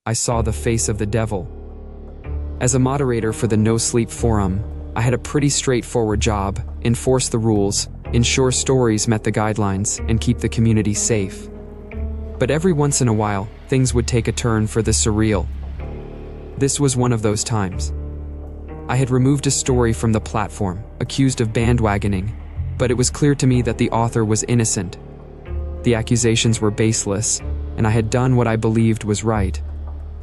I saw the face of the devil. As a moderator for the No Sleep Forum, I had a pretty straightforward job: enforce the rules, ensure stories met the guidelines, and keep the community safe. But every once in a while, things would take a turn for the surreal. This was one of those times. I had removed a story from the platform, accused of bandwagoning, but it was clear to me that the author was innocent. The accusations were baseless, and I had done what I believed was right.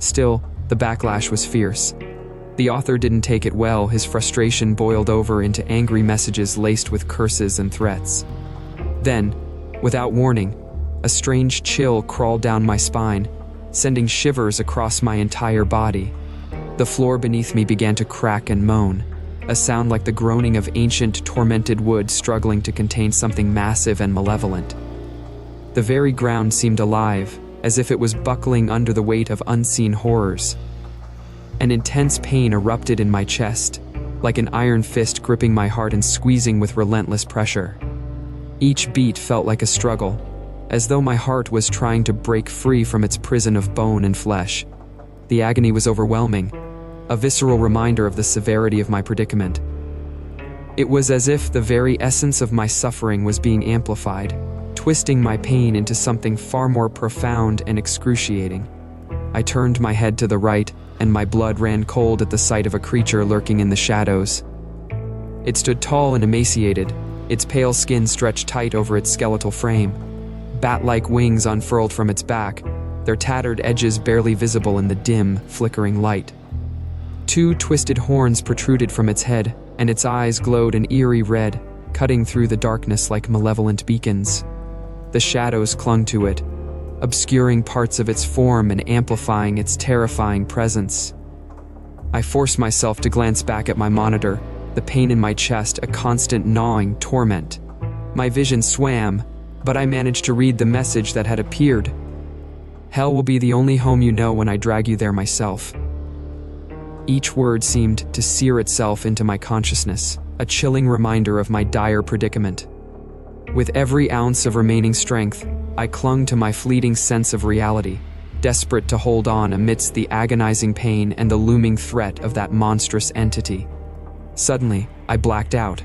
Still, the backlash was fierce. The author didn't take it well. His frustration boiled over into angry messages laced with curses and threats. Then, without warning, a strange chill crawled down my spine, sending shivers across my entire body. The floor beneath me began to crack and moan, a sound like the groaning of ancient, tormented wood struggling to contain something massive and malevolent. The very ground seemed alive, as if it was buckling under the weight of unseen horrors. An intense pain erupted in my chest, like an iron fist gripping my heart and squeezing with relentless pressure. Each beat felt like a struggle, as though my heart was trying to break free from its prison of bone and flesh. The agony was overwhelming, a visceral reminder of the severity of my predicament. It was as if the very essence of my suffering was being amplified, twisting my pain into something far more profound and excruciating. I turned my head to the right, and my blood ran cold at the sight of a creature lurking in the shadows. It stood tall and emaciated, its pale skin stretched tight over its skeletal frame. Bat-like wings unfurled from its back, their tattered edges barely visible in the dim, flickering light. Two twisted horns protruded from its head, and its eyes glowed an eerie red, cutting through the darkness like malevolent beacons. The shadows clung to it, obscuring parts of its form and amplifying its terrifying presence. I forced myself to glance back at my monitor, the pain in my chest a constant gnawing torment. My vision swam, but I managed to read the message that had appeared. Hell will be the only home you know when I drag you there myself. Each word seemed to sear itself into my consciousness, a chilling reminder of my dire predicament. With every ounce of remaining strength, I clung to my fleeting sense of reality, desperate to hold on amidst the agonizing pain and the looming threat of that monstrous entity. Suddenly, I blacked out.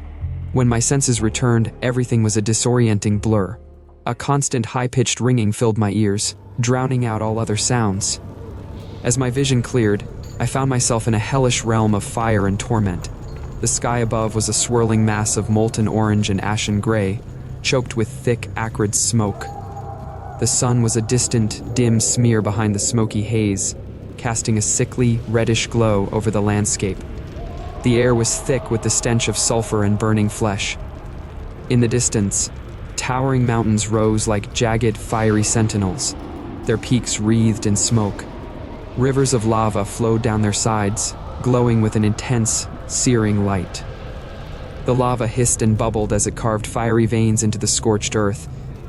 When my senses returned, everything was a disorienting blur. A constant high-pitched ringing filled my ears, drowning out all other sounds. As my vision cleared, I found myself in a hellish realm of fire and torment. The sky above was a swirling mass of molten orange and ashen gray, choked with thick, acrid smoke. The sun was a distant, dim smear behind the smoky haze, casting a sickly, reddish glow over the landscape. The air was thick with the stench of sulfur and burning flesh. In the distance, towering mountains rose like jagged, fiery sentinels, their peaks wreathed in smoke. Rivers of lava flowed down their sides, glowing with an intense, searing light. The lava hissed and bubbled as it carved fiery veins into the scorched earth,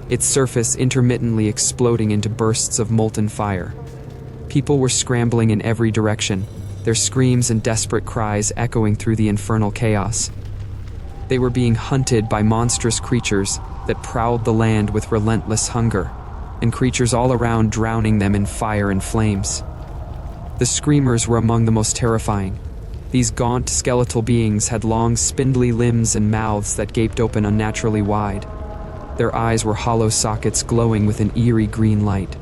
its surface intermittently exploding into bursts of molten fire. People were scrambling in every direction, their screams and desperate cries echoing through the infernal chaos. They were being hunted by monstrous creatures that prowled the land with relentless hunger, and creatures all around drowning them in fire and flames. The screamers were among the most terrifying. These gaunt, skeletal beings had long, spindly limbs and mouths that gaped open unnaturally wide. Their eyes were hollow sockets glowing with an eerie green light.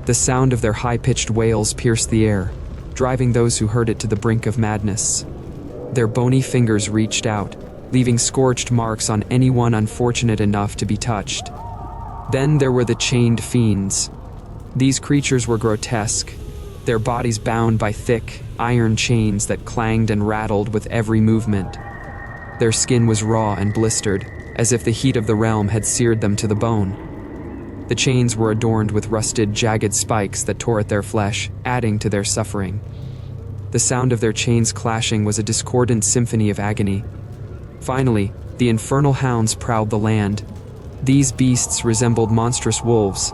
The sound of their high-pitched wails pierced the air, driving those who heard it to the brink of madness. Their bony fingers reached out, leaving scorched marks on anyone unfortunate enough to be touched. Then there were the chained fiends. These creatures were grotesque, their bodies bound by thick, iron chains that clanged and rattled with every movement. Their skin was raw and blistered, as if the heat of the realm had seared them to the bone. The chains were adorned with rusted, jagged spikes that tore at their flesh, adding to their suffering. The sound of their chains clashing was a discordant symphony of agony. Finally, the infernal hounds prowled the land. These beasts resembled monstrous wolves,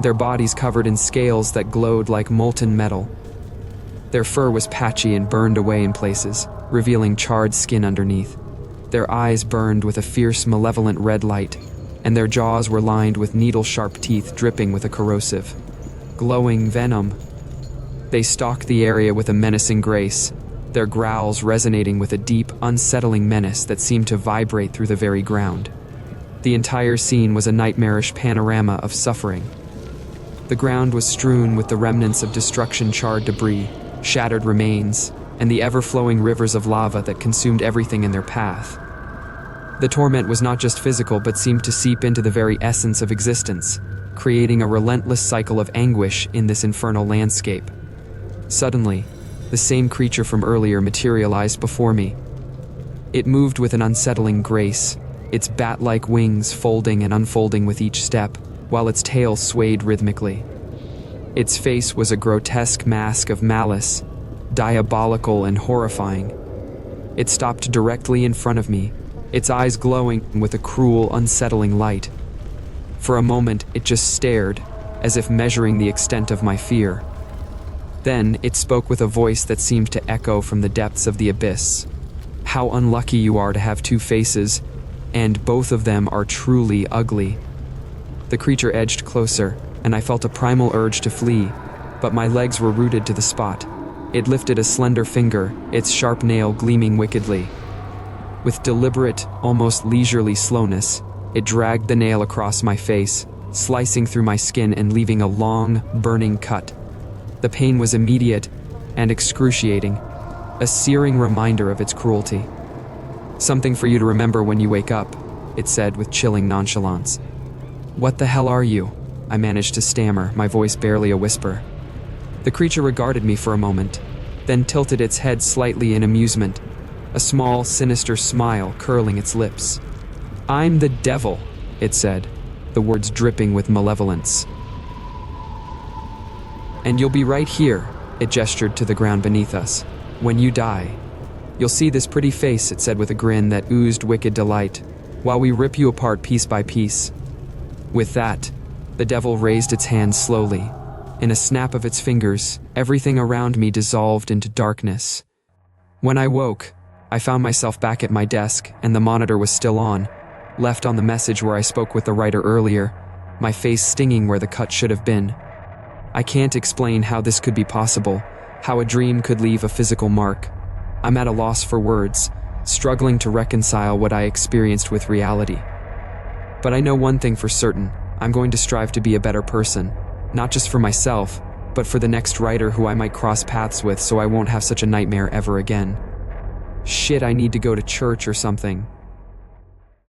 their bodies covered in scales that glowed like molten metal. Their fur was patchy and burned away in places, revealing charred skin underneath. Their eyes burned with a fierce, malevolent red light, and their jaws were lined with needle-sharp teeth dripping with a corrosive, glowing venom. They stalked the area with a menacing grace, their growls resonating with a deep, unsettling menace that seemed to vibrate through the very ground. The entire scene was a nightmarish panorama of suffering. The ground was strewn with the remnants of destruction-charred debris, shattered remains, and the ever-flowing rivers of lava that consumed everything in their path. The torment was not just physical but seemed to seep into the very essence of existence, creating a relentless cycle of anguish in this infernal landscape. Suddenly, the same creature from earlier materialized before me. It moved with an unsettling grace, its bat-like wings folding and unfolding with each step, while its tail swayed rhythmically. Its face was a grotesque mask of malice, diabolical and horrifying. It stopped directly in front of me, its eyes glowing with a cruel, unsettling light. For a moment, it just stared, as if measuring the extent of my fear. Then, it spoke with a voice that seemed to echo from the depths of the abyss. "How unlucky you are to have two faces, and both of them are truly ugly." The creature edged closer, and I felt a primal urge to flee, but my legs were rooted to the spot. It lifted a slender finger, its sharp nail gleaming wickedly. With deliberate, almost leisurely slowness, it dragged the nail across my face, slicing through my skin and leaving a long, burning cut. The pain was immediate and excruciating, a searing reminder of its cruelty. "Something for you to remember when you wake up," it said with chilling nonchalance. "What the hell are you?" I managed to stammer, my voice barely a whisper. The creature regarded me for a moment, then tilted its head slightly in amusement, a small, sinister smile curling its lips. "I'm the devil," it said, the words dripping with malevolence. "And you'll be right here," it gestured to the ground beneath us, "when you die. You'll see this pretty face," it said with a grin that oozed wicked delight, "while we rip you apart piece by piece." With that, the devil raised its hand slowly. In a snap of its fingers, everything around me dissolved into darkness. When I woke, I found myself back at my desk, and the monitor was still on, left on the message where I spoke with the writer earlier, my face stinging where the cut should have been. I can't explain how this could be possible, how a dream could leave a physical mark. I'm at a loss for words, struggling to reconcile what I experienced with reality. But I know one thing for certain: I'm going to strive to be a better person, not just for myself, but for the next writer who I might cross paths with, so I won't have such a nightmare ever again. Shit, I need to go to church or something.